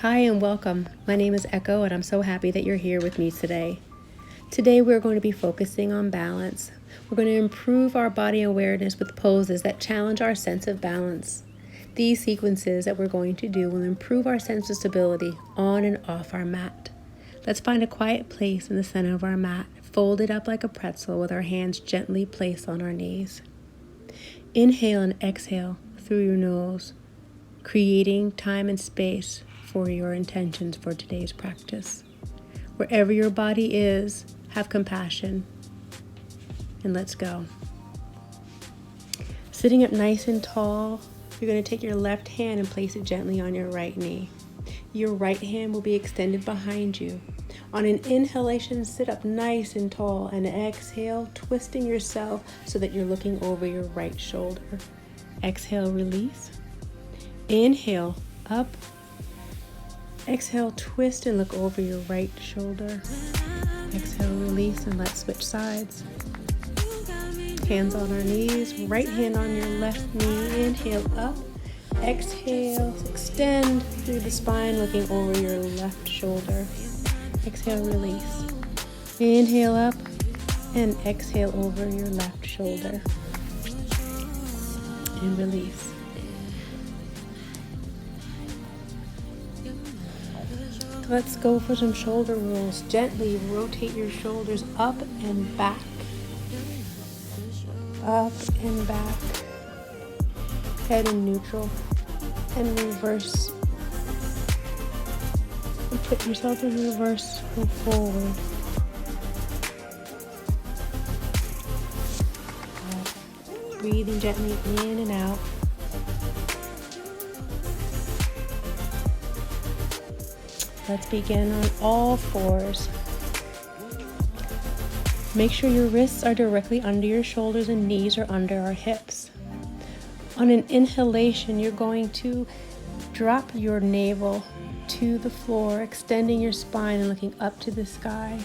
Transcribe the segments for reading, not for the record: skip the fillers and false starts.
Hi and welcome. My name is Echo and I'm so happy that you're here with me today. Today we're going to be focusing on balance. We're going to improve our body awareness with poses that challenge our sense of balance. These sequences that we're going to do will improve our sense of stability on and off our mat. Let's find a quiet place in the center of our mat, folded up like a pretzel with our hands gently placed on our knees. Inhale and exhale through your nose, creating time and space for your intentions for today's practice. Wherever your body is, have compassion, and let's go. Sitting up nice and tall, you're going to take your left hand and place it gently on your right knee. Your right hand will be extended behind you. On an inhalation, sit up nice and tall, and exhale, twisting yourself so that you're looking over your right shoulder. Exhale, release. Inhale, up. Exhale, twist and look over your right shoulder. Exhale, release, and let's switch sides. Hands on our knees, right hand on your left knee. Inhale, up. Exhale, extend through the spine, looking over your left shoulder. Exhale, release. Inhale, up, and exhale over your left shoulder. And release. Let's go for some shoulder rolls. Gently rotate your shoulders up and back. Up and back. Head in neutral. And reverse. And put yourself in reverse. Go forward. Breathing gently in and out. Let's begin on all fours. Make sure your wrists are directly under your shoulders and knees are under our hips. On an inhalation, you're going to drop your navel to the floor, extending your spine and looking up to the sky.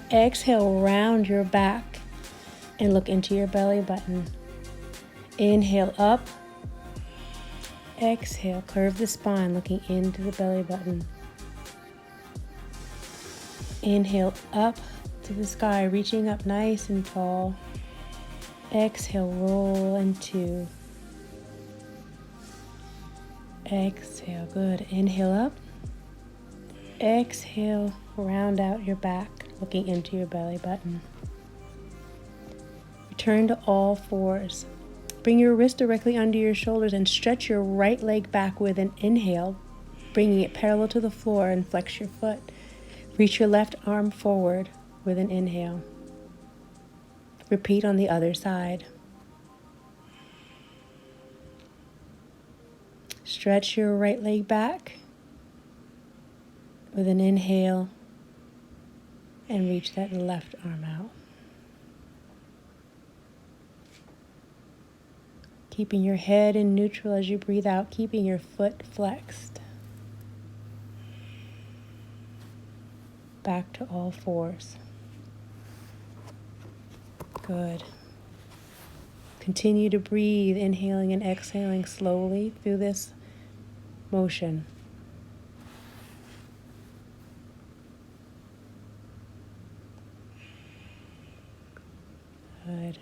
Exhale, round your back and look into your belly button. Inhale up. Exhale, curve the spine, looking into the belly button. Inhale up to the sky, reaching up nice and tall. Exhale, roll into. Exhale, good. Inhale up. Exhale, round out your back, looking into your belly button. Return to all fours. Bring your wrist directly under your shoulders and stretch your right leg back with an inhale, bringing it parallel to the floor, and flex your foot. Reach your left arm forward with an inhale. Repeat on the other side. Stretch your right leg back with an inhale and reach that left arm out. Keeping your head in neutral as you breathe out, keeping your foot flexed. Back to all fours. Good. Continue to breathe, inhaling and exhaling slowly through this motion. Good.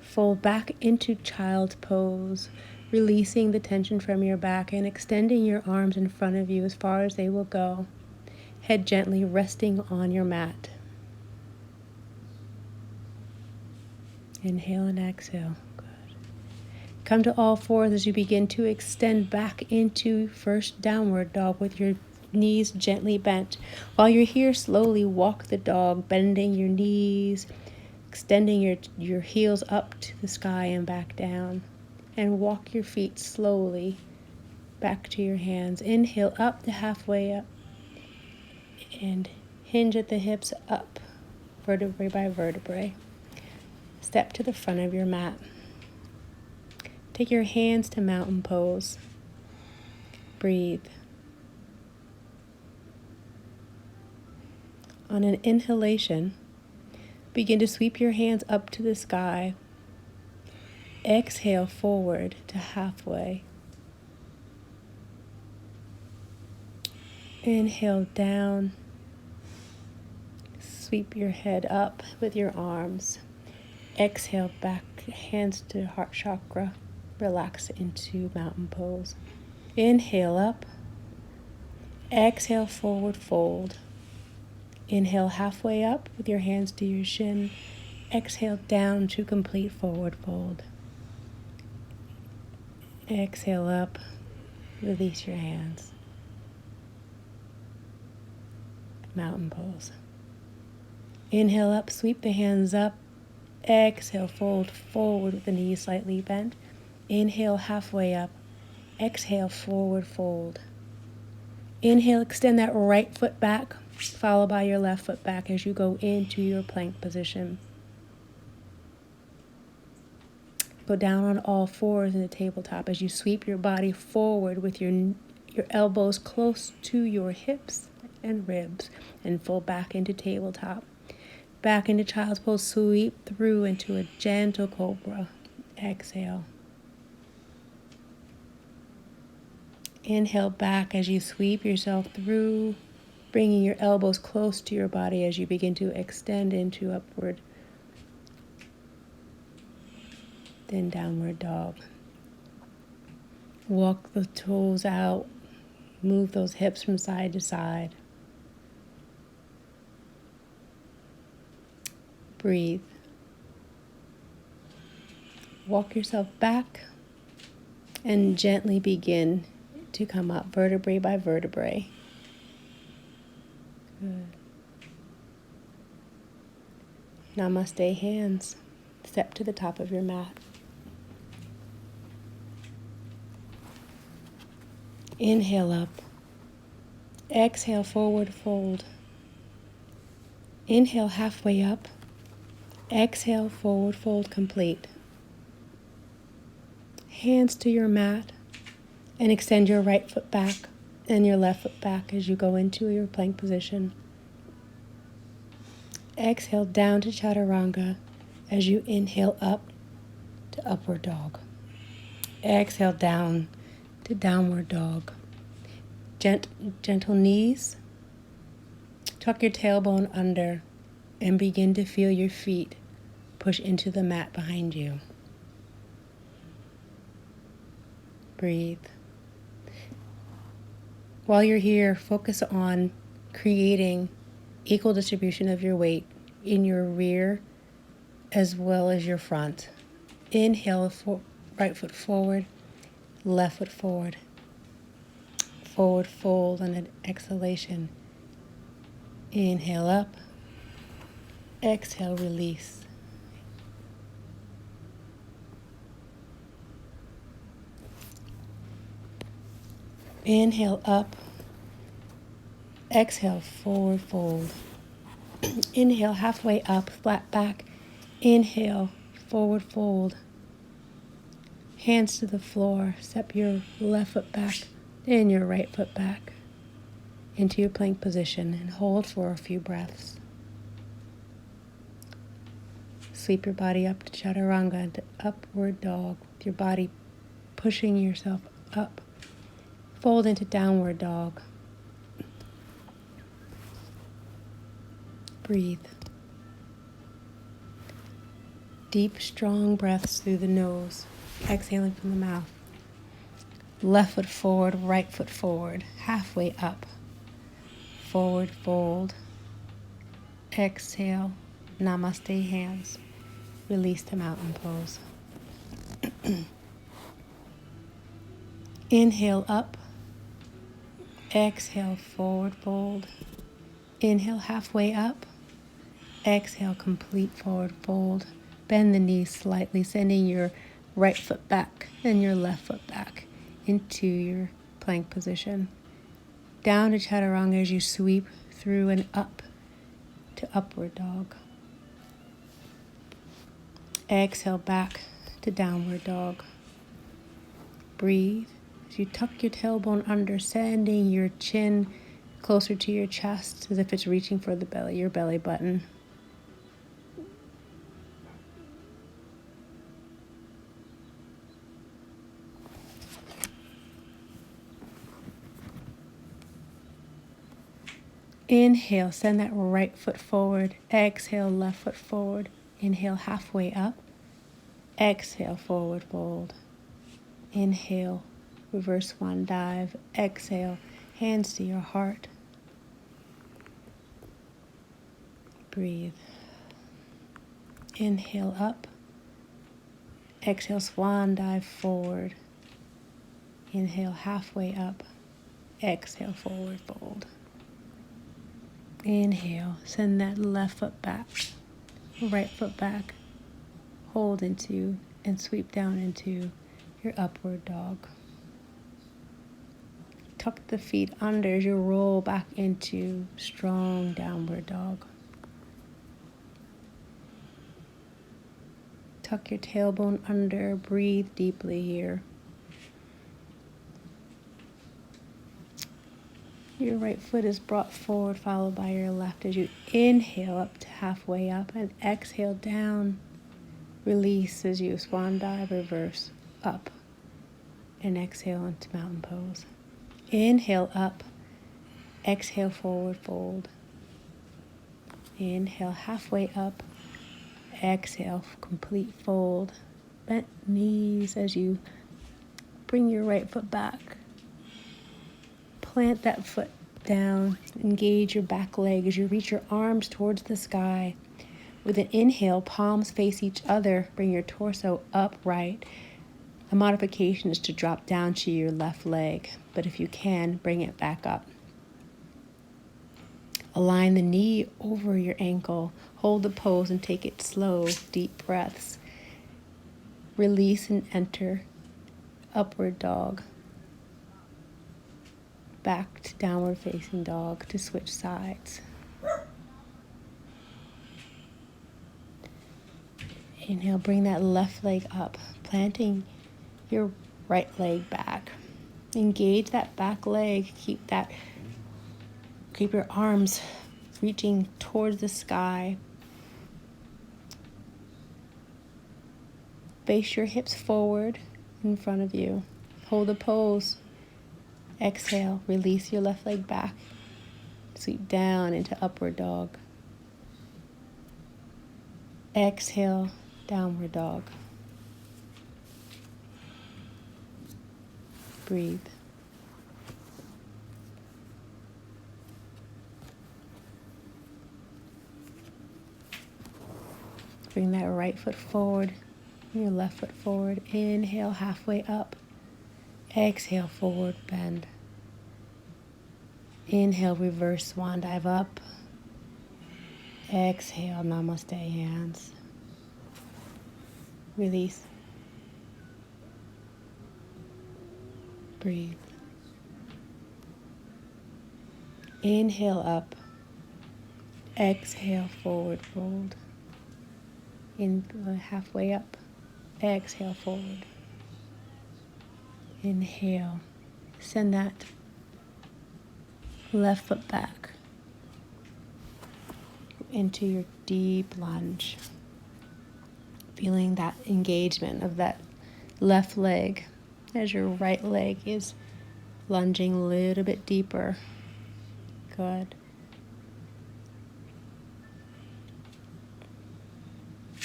Fold back into child's pose, releasing the tension from your back and extending your arms in front of you as far as they will go. Head gently resting on your mat. Inhale and exhale. Good. Come to all fours as you begin to extend back into first downward dog with your knees gently bent. While you're here, slowly walk the dog, bending your knees, extending your heels up to the sky and back down. And walk your feet slowly back to your hands. Inhale up to halfway up. And hinge at the hips up, vertebrae by vertebrae. Step to the front of your mat. Take your hands to mountain pose. Breathe. On an inhalation, begin to sweep your hands up to the sky. Exhale forward to halfway. Inhale down. Sweep your head up with your arms. Exhale back, hands to heart chakra. Relax into mountain pose. Inhale up. Exhale, forward fold. Inhale halfway up with your hands to your shin. Exhale down to complete forward fold. Exhale up. Release your hands. Mountain pose. Inhale up, sweep the hands up. Exhale, fold forward with the knees slightly bent. Inhale, halfway up. Exhale, forward fold. Inhale, extend that right foot back, followed by your left foot back as you go into your plank position. Go down on all fours in the tabletop as you sweep your body forward with your elbows close to your hips and ribs, and fold back into tabletop. Back into child's pose, sweep through into a gentle cobra. Exhale. Inhale back as you sweep yourself through, bringing your elbows close to your body as you begin to extend into upward, then downward dog. Walk the toes out, move those hips from side to side. Breathe. Walk yourself back and gently begin to come up vertebrae by vertebrae. Good. Namaste hands. Step to the top of your mat. Inhale up. Exhale, forward fold. Inhale, halfway up. Exhale, forward fold complete. Hands to your mat and extend your right foot back and your left foot back as you go into your plank position. Exhale down to chaturanga as you inhale up to upward dog. Exhale down to downward dog. Gentle knees. Tuck your tailbone under and begin to feel your feet push into the mat behind you. Breathe. While you're here, focus on creating equal distribution of your weight in your rear as well as your front. Inhale, right foot forward, left foot forward. Forward fold on an exhalation. Inhale up. Exhale, release. Inhale up. Exhale, forward fold. Inhale, halfway up, flat back. Inhale, forward fold. Hands to the floor. Step your left foot back and your right foot back into your plank position and hold for a few breaths. Sweep your body up to chaturanga, into upward dog, with your body pushing yourself up. Fold into downward dog. Breathe. Deep, strong breaths through the nose, exhaling from the mouth. Left foot forward, right foot forward, halfway up. Forward fold. Exhale, namaste hands. Release to mountain pose. Inhale up. Exhale, forward fold. Inhale, halfway up. Exhale, complete forward fold. Bend the knees slightly, sending your right foot back and your left foot back into your plank position. Down to chaturanga as you sweep through and up to upward dog. Exhale back to downward dog. Breathe as you tuck your tailbone under, sending your chin closer to your chest as if it's reaching for the belly, your belly button. Inhale, send that right foot forward. Exhale, left foot forward. Inhale, halfway up. Exhale, forward fold. Inhale, reverse swan dive. Exhale, hands to your heart. Breathe. Inhale up. Exhale, swan dive forward. Inhale, halfway up. Exhale, forward fold. Inhale, send that left foot back, right foot back. Hold into and sweep down into your upward dog. Tuck the feet under as you roll back into strong downward dog. Tuck your tailbone under, breathe deeply here. Your right foot is brought forward, followed by your left as you inhale up to halfway up and exhale down. Release as you swan dive, reverse up, and exhale into mountain pose. Inhale up, exhale forward fold. Inhale halfway up, exhale complete fold. Bent knees as you bring your right foot back. Plant that foot down, engage your back leg as you reach your arms towards the sky. With an inhale, palms face each other, bring your torso upright. A modification is to drop down to your left leg, but if you can, bring it back up. Align the knee over your ankle. Hold the pose and take it slow, deep breaths. Release and enter upward dog. Back to downward facing dog to switch sides. Inhale, bring that left leg up, planting your right leg back. Engage that back leg. Keep your arms reaching towards the sky. Face your hips forward in front of you. Hold the pose. Exhale, release your left leg back. Sweep down into upward dog. Exhale, downward dog. Breathe. Bring that right foot forward, your left foot forward. Inhale, halfway up. Exhale, forward bend. Inhale, reverse swan dive up. Exhale, namaste hands. Release. Breathe. Inhale up. Exhale, forward fold. Halfway up. Exhale, forward. Inhale. Send that left foot back into your deep lunge. Feeling that engagement of that left leg as your right leg is lunging a little bit deeper. Good.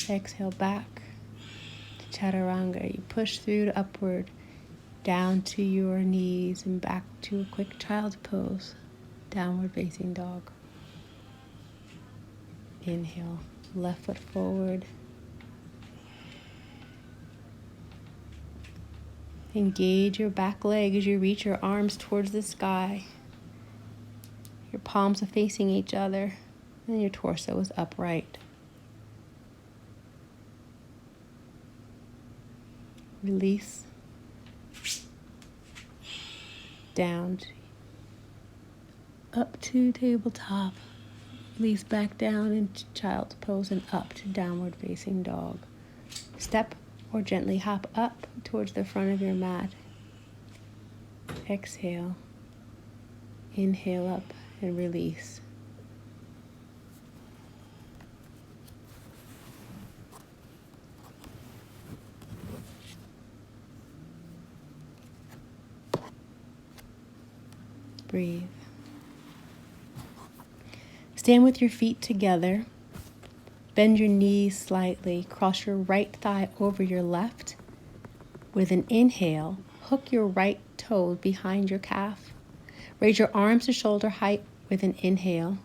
Exhale back to chaturanga. You push through to upward, down to your knees and back to a quick child's pose. Downward facing dog. Inhale, left foot forward. Engage your back leg as you reach your arms towards the sky. Your palms are facing each other and your torso is upright. Release. Down. Up to tabletop. Release back down into child's pose and up to downward facing dog. Step or gently hop up towards the front of your mat. Exhale. Inhale up and release. Breathe. Stand with your feet together. Bend your knees slightly. Cross your right thigh over your left. With an inhale, hook your right toe behind your calf. Raise your arms to shoulder height with an inhale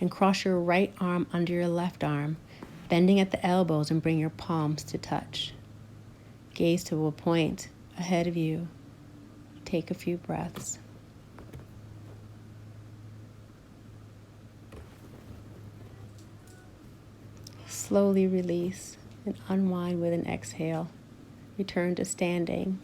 and cross your right arm under your left arm, bending at the elbows and bring your palms to touch. Gaze to a point ahead of you. Take a few breaths. Slowly release and unwind with an exhale. Return to standing.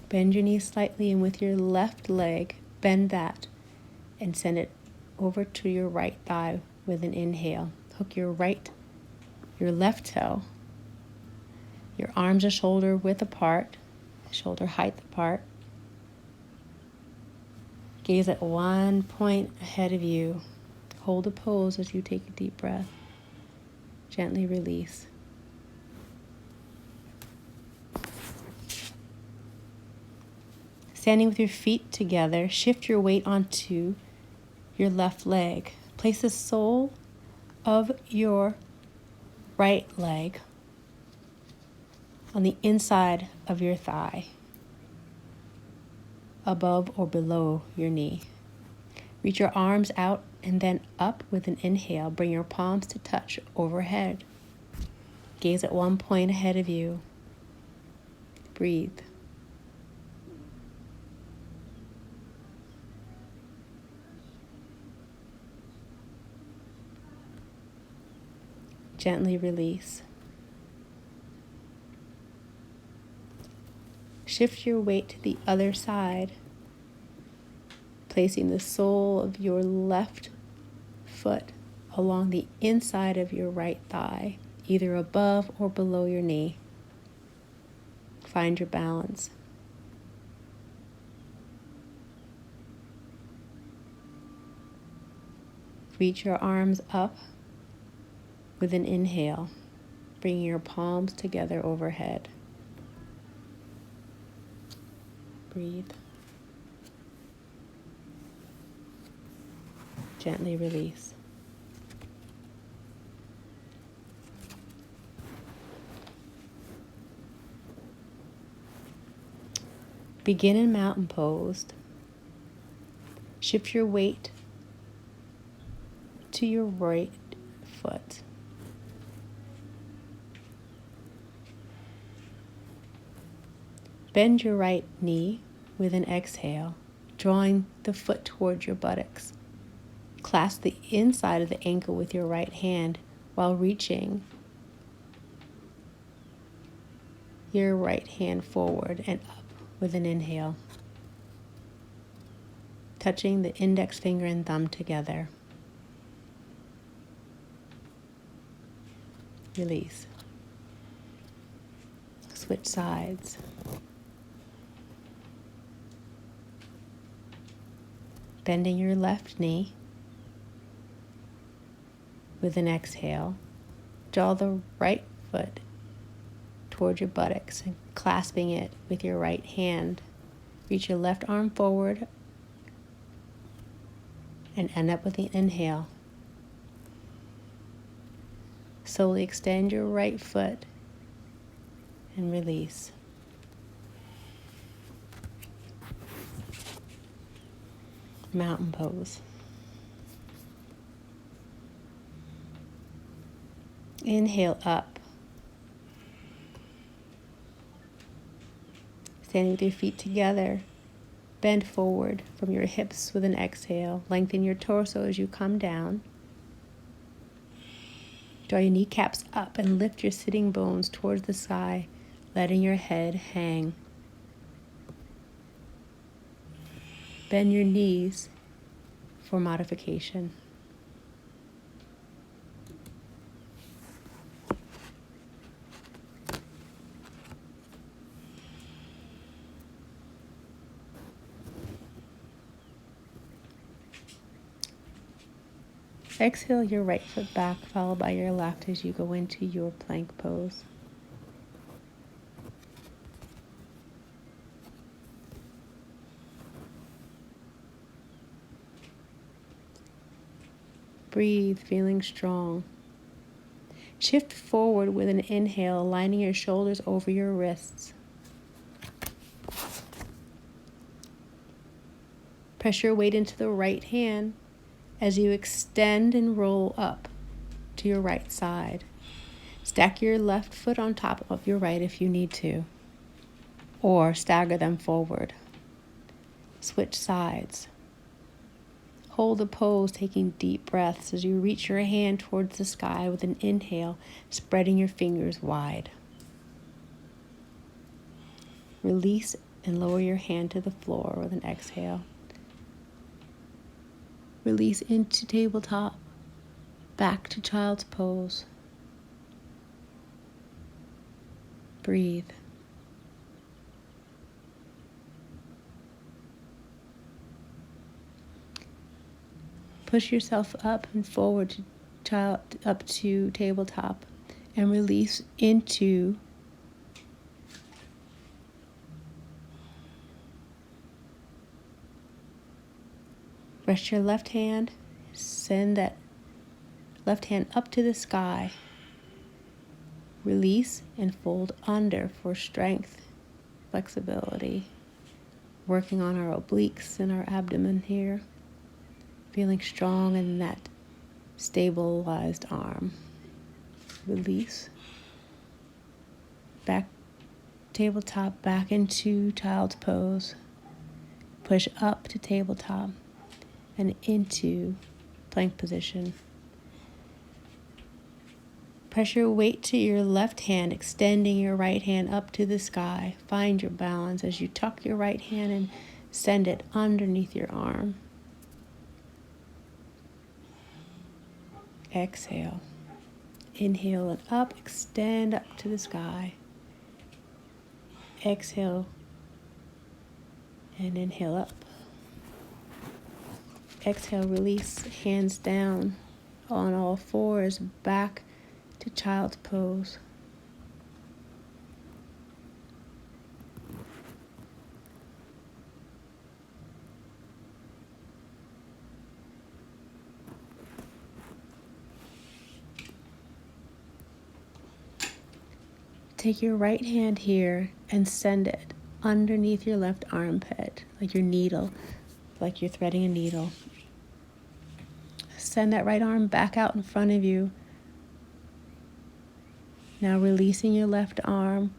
Bend your knees slightly, and with your left leg, bend that and send it over to your right thigh with an inhale. Hook your left toe. Your arms are shoulder width apart, shoulder height apart. Gaze at one point ahead of you. Hold a pose as you take a deep breath. Gently release. Standing with your feet together, shift your weight onto your left leg. Place the sole of your right leg on the inside of your thigh, above or below your knee. Reach your arms out and then up with an inhale. Bring your palms to touch overhead. Gaze at one point ahead of you. Breathe. Gently release. Shift your weight to the other side, placing the sole of your left foot along the inside of your right thigh, either above or below your knee. Find your balance. Reach your arms up with an inhale, bringing your palms together overhead. Breathe. Gently release. Begin in mountain pose. Shift your weight to your right foot. Bend your right knee with an exhale, drawing the foot towards your buttocks. Clasp the inside of the ankle with your right hand while reaching your right hand forward and up with an inhale, touching the index finger and thumb together. Release. Switch sides. Bending your left knee with an exhale. Draw the right foot towards your buttocks and clasping it with your right hand. Reach your left arm forward and end up with the inhale. Slowly extend your right foot and release. Mountain pose. Inhale up. Standing with your feet together. Bend forward from your hips with an exhale. Lengthen your torso as you come down. Draw your kneecaps up and lift your sitting bones towards the sky, letting your head hang. Bend your knees for modification. Exhale your right foot back, followed by your left as you go into your plank pose. Breathe, feeling strong. Shift forward with an inhale, lining your shoulders over your wrists. Press your weight into the right hand as you extend and roll up to your right side. Stack your left foot on top of your right if you need to, or stagger them forward. Switch sides. Hold the pose, taking deep breaths as you reach your hand towards the sky with an inhale, spreading your fingers wide. Release and lower your hand to the floor with an exhale. Release into tabletop, back to child's pose. Breathe. Push yourself up and forward up to tabletop and release into rest your left hand, send that left hand up to the sky. Release and fold under for strength, flexibility. Working on our obliques and our abdomen here. Feeling strong in that stabilized arm. Release. Back tabletop, back into child's pose. Push up to tabletop and into plank position. Press your weight to your left hand, extending your right hand up to the sky. Find your balance as you tuck your right hand and send it underneath your arm. Exhale. Inhale and up, extend up to the sky. Exhale and inhale up. Exhale, release, hands down on all fours, back to child's pose. Take your right hand here and send it underneath your left armpit, like your needle, like you're threading a needle. Send that right arm back out in front of you. Now releasing your left arm,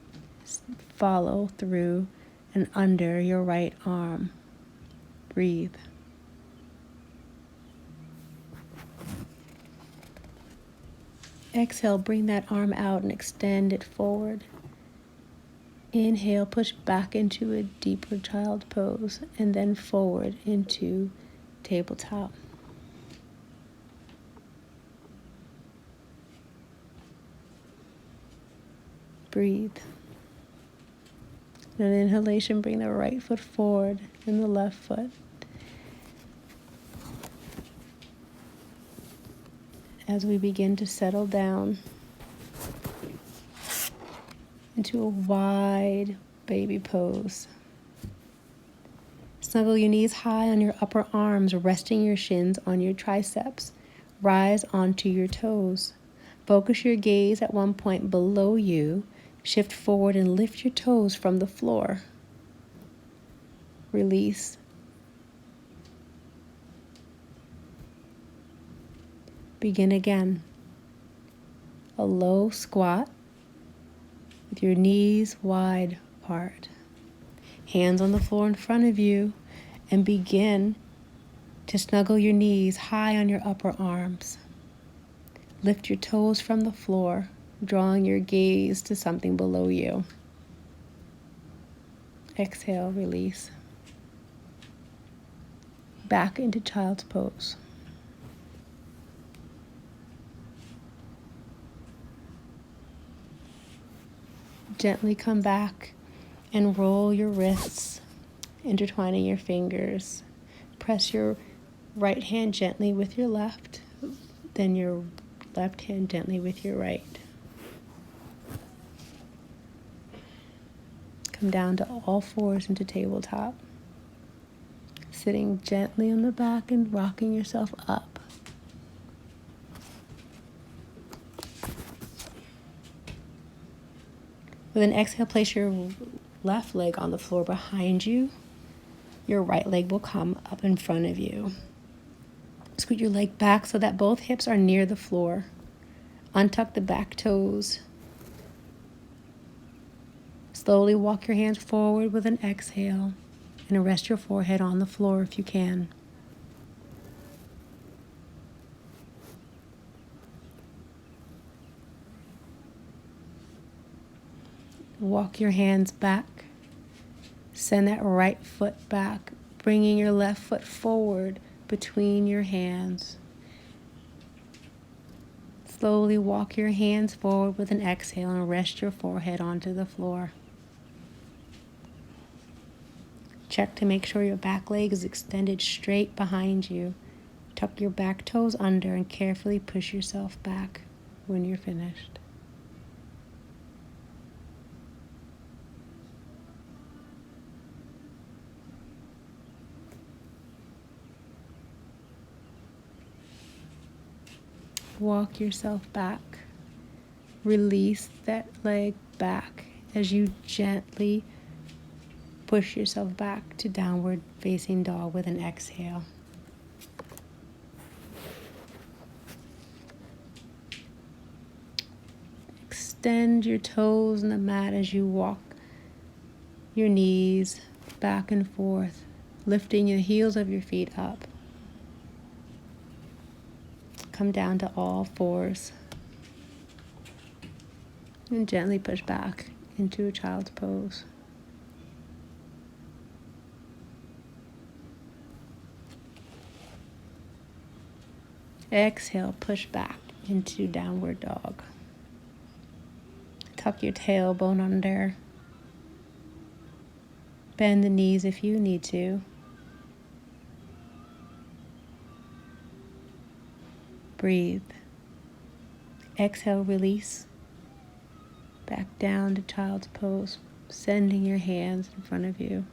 follow through and under your right arm. Breathe. Exhale, bring that arm out and extend it forward. Inhale, push back into a deeper child pose and then forward into tabletop. Breathe. And an inhalation, bring the right foot forward and the left foot. As we begin to settle down into a wide baby pose. Snuggle your knees high on your upper arms, resting your shins on your triceps. Rise onto your toes. Focus your gaze at one point below you. Shift forward and lift your toes from the floor. Release. Begin again. A low squat with your knees wide apart. Hands on the floor in front of you, and begin to snuggle your knees high on your upper arms. Lift your toes from the floor, drawing your gaze to something below you. Exhale, release. Back into child's pose. Gently come back and roll your wrists, intertwining your fingers. Press your right hand gently with your left, then your left hand gently with your right. Come down to all fours into tabletop. Sitting gently on the back and rocking yourself up. With an exhale, place your left leg on the floor behind you. Your right leg will come up in front of you. Scoot your leg back so that both hips are near the floor. Untuck the back toes. Slowly walk your hands forward with an exhale and rest your forehead on the floor if you can. Walk your hands back. Send that right foot back, bringing your left foot forward between your hands. Slowly walk your hands forward with an exhale and rest your forehead onto the floor. Check to make sure your back leg is extended straight behind you. Tuck your back toes under and carefully push yourself back when you're finished. Walk yourself back. Release that leg back as you gently push yourself back to downward facing dog with an exhale. Extend your toes on the mat as you walk your knees back and forth, lifting the heels of your feet up. Come down to all fours and gently push back into a child's pose. Exhale, push back into downward dog. Tuck your tailbone under. Bend the knees if you need to. Breathe. Exhale, release. Back down to child's pose, sending your hands in front of you.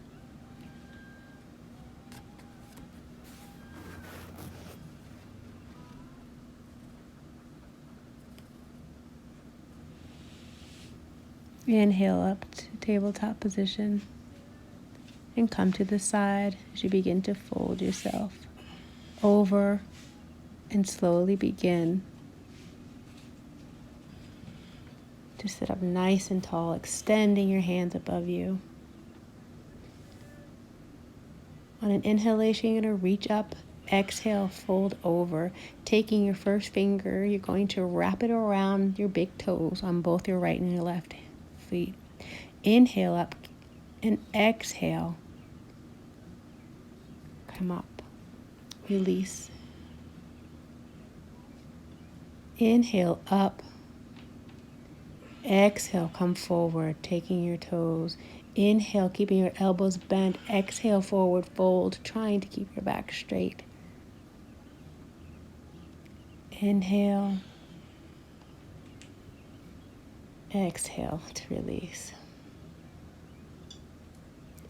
Inhale up to tabletop position and come to the side as you begin to fold yourself over and slowly begin to sit up nice and tall, extending your hands above you. On an inhalation, you're going to reach up, exhale, fold over. Taking your first finger, you're going to wrap it around your big toes on both your right and your left feet. Inhale up and exhale. Come up. Release. Inhale up. Exhale, come forward, taking your toes. Inhale, keeping your elbows bent. Exhale, forward fold, trying to keep your back straight. Inhale. Exhale to release.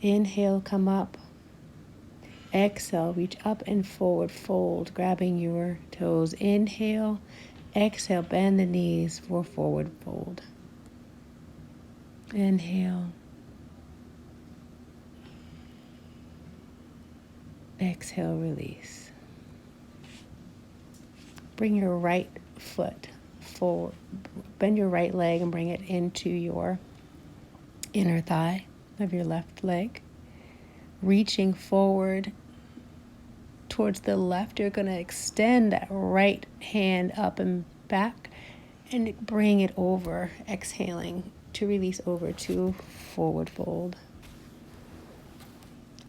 Inhale, come up. Exhale, reach up and forward fold, grabbing your toes. Inhale. Exhale, bend the knees for forward fold. Inhale. Exhale, release. Bring your right foot forward. Bend your right leg and bring it into your inner thigh of your left leg. Reaching forward towards the left, you're going to extend that right hand up and back and bring it over, exhaling to release over to forward fold.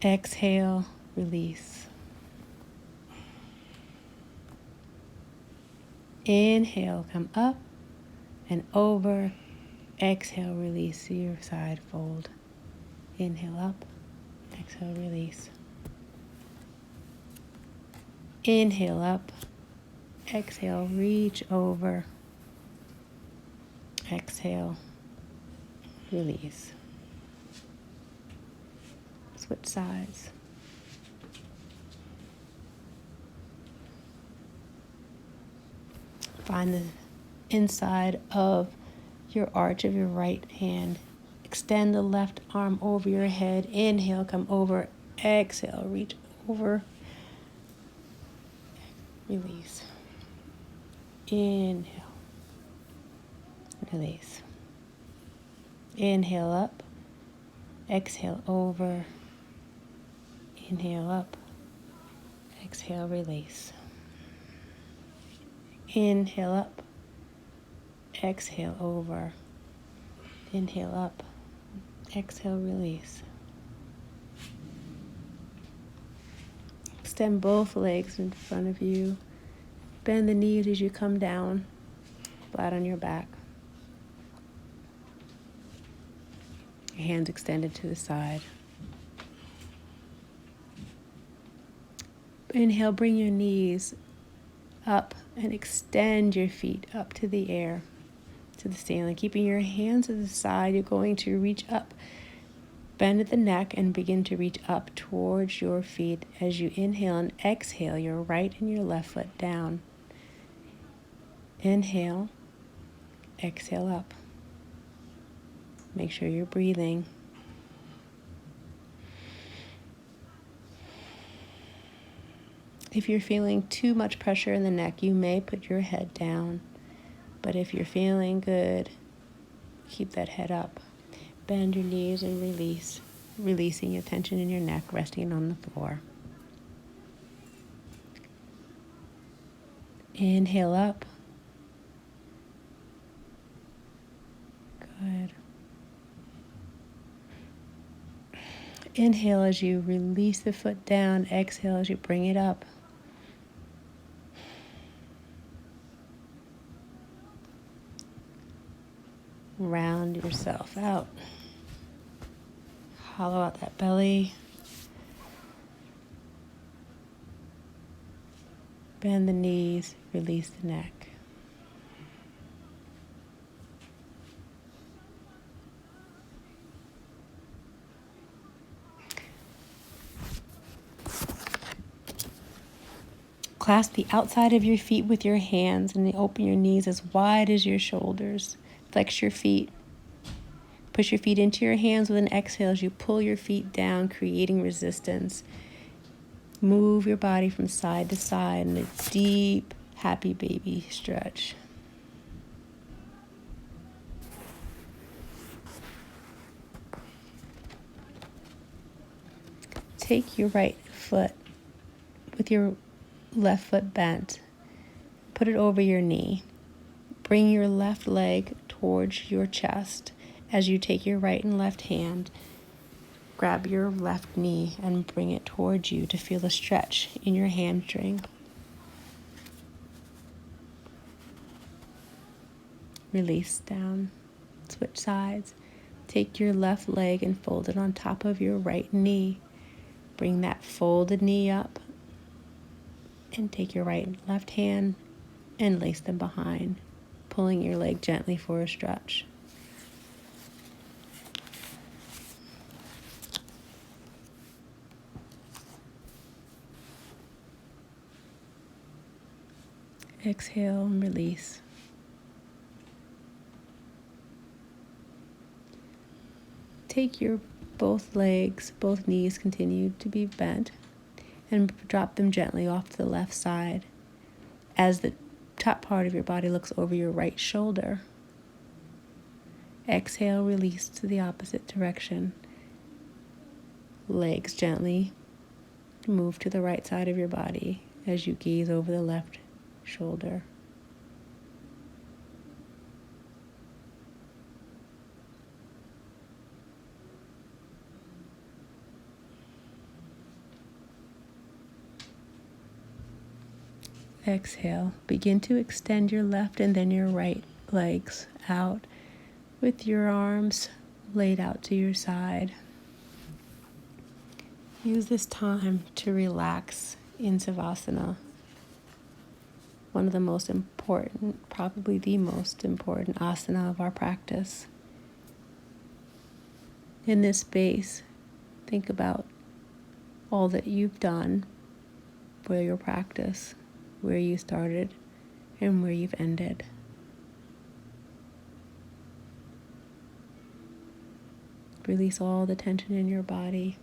Exhale, release. Inhale, come up and over. Exhale, release to your side fold. Inhale up, exhale, release. Inhale up, exhale, reach over. Exhale, release. Switch sides. Find the inside of your arch of your right hand Extend the left arm over your head. Inhale, come over. Exhale, reach over. Release. Inhale. Release. Inhale up. Exhale over. Inhale up. Exhale, release. Inhale up. Exhale over. Inhale up. Exhale, release. Extend both legs in front of you. Bend the knees as you come down, flat on your back. Your hands extended to the side. Inhale, bring your knees up and extend your feet up to the air, to the ceiling. Keeping your hands to the side, you're going to reach up. Bend at the neck and begin to reach up towards your feet. As you inhale and exhale, your right and your left foot down. Inhale, exhale up. Make sure you're breathing. If you're feeling too much pressure in the neck, you may put your head down. But if you're feeling good, keep that head up. Bend your knees and release, releasing your tension in your neck, resting on the floor. Inhale up. Good. Inhale as you release the foot down. Exhale as you bring it up. Round yourself out. Hollow out that belly. Bend the knees, release the neck. Clasp the outside of your feet with your hands and open your knees as wide as your shoulders. Flex your feet. Push your feet into your hands with an exhale as you pull your feet down, creating resistance. Move your body from side to side in a deep, happy baby stretch. Take your right foot with your left foot bent. Put it over your knee. Bring your left leg towards your chest as you take your right and left hand. Grab your left knee and bring it towards you to feel the stretch in your hamstring. Release down. Switch sides. Take your left leg and fold it on top of your right knee. Bring that folded knee up and take your right and left hand and lace them behind, pulling your leg gently for a stretch. Exhale and release. Take your both legs, both knees continue to be bent, and drop them gently off to the left side as the top part of your body looks over your right shoulder. Exhale, release to the opposite direction. Legs gently move to the right side of your body as you gaze over the left shoulder. Exhale. Begin to extend your left and then your right legs out with your arms laid out to your side. Use this time to relax in Savasana. One of the most important, probably the most important asana of our practice. In this space, think about all that you've done for your practice, where you started and where you've ended. Release all the tension in your body.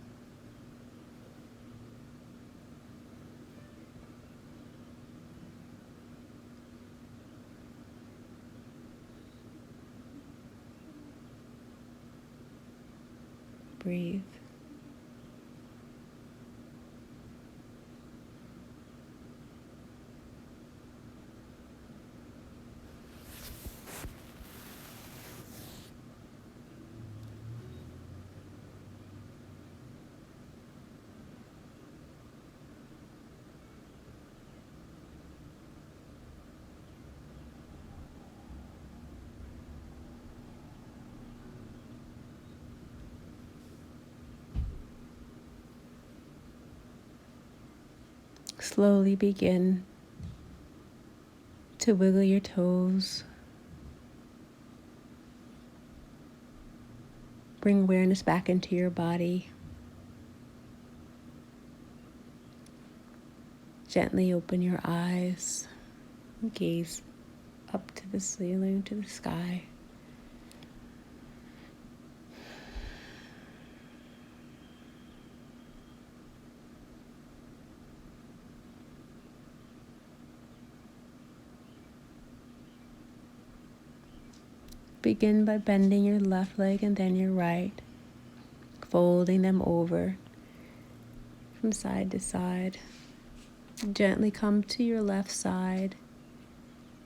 Breathe. Slowly begin to wiggle your toes. Bring awareness back into your body. Gently open your eyes. Gaze up to the ceiling, to the sky. Begin by bending your left leg and then your right, folding them over from side to side. Gently come to your left side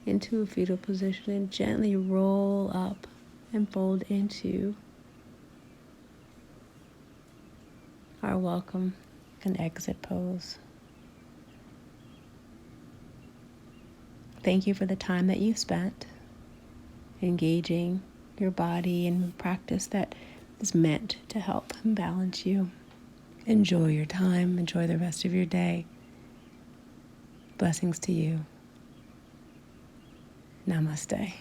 into a fetal position and gently roll up and fold into our welcome and exit pose. Thank you for the time that you spent engaging your body in practice that is meant to help and balance you. Enjoy your time. Enjoy the rest of your day. Blessings to you. Namaste.